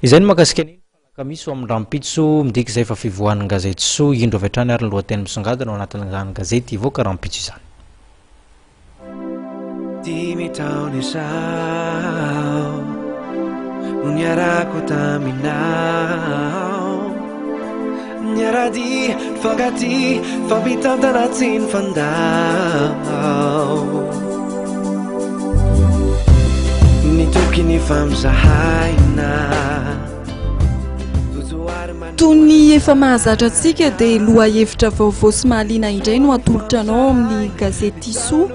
izay ny makasika ny alakamisy amin'ny rahampitso midika izay fa fivoahan'ny gazety so indro avy hatrany ary ny lohateny misongadina ao anatin'izany gazety Hivoaka rahampitso izany. Dimy taona izao no niarako taminao, niarady fangaty fampitantana tsy ny fandao, nitoky ny famzahaina toy ny efa mahazatra antsika dia loha hevitra vaovao sy mahaliana indray no atolotra anao amin'ny gazety so.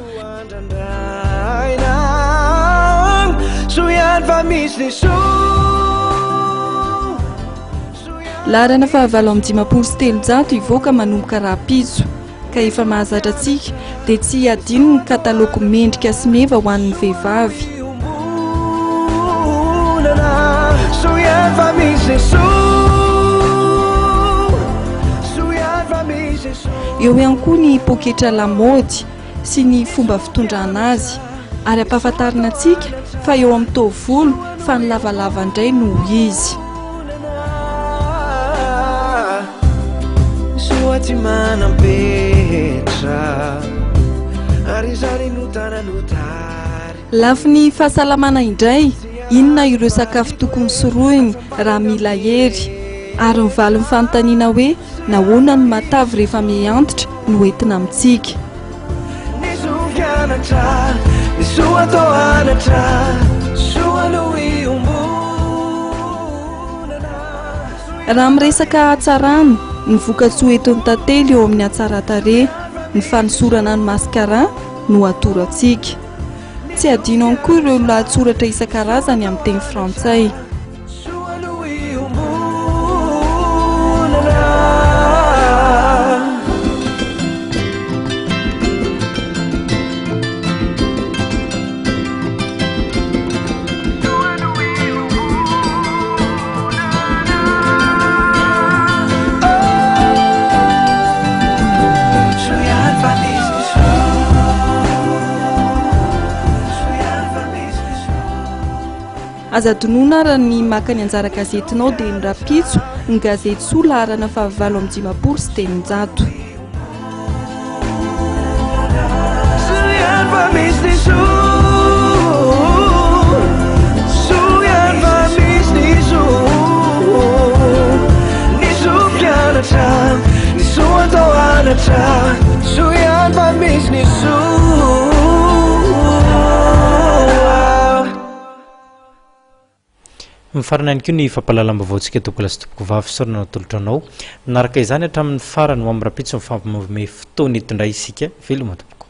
Laharana fahavalo amin'ny dimampolo sy telonjato Hivoaka manomboka rahampitso ka efa mahazatra antsika dia tsy adino ny katalôgo mendrika sy meva ho an'ny vehivavy. Eo ihany koa ny poketra lamaody sy ny fomba fitondrana azy ary ampahafantarina antsika fa eo amin'ny tovolo fa ny lavalava indray no izy. Lafy ny fahasalamana indray, inona ireo sakafo tokony sorohiny raha mila hery ary mivaly ny fanontaniana hoe nahoana ny matavy rehefa miantitra no entina amintsika. Raha miresaka hatsarana, ny vokatsoa eton'ny tantely eo amin'ny hatsaran-tarehy, ny fanosorana ny maskara no atorantsika. Tsy adino ihany koa ireo lahatsoratra isan-karazany amin'ny teny frantsay. Aza donona raha ny maka ny anjara gazetinao dia ny rahampitso, ny gazety so laharana fahavalo amin'ny dimampolo sy telonjato. Mifarana ihany koa ny fampahalalam-baovao-tsika tokola sy tompoko vavy sorana natolotra anao. Naraka izany hatramin'ny farany ho amin'ny rahampitso mifampime fotoana hitondray isika veloma tompoko.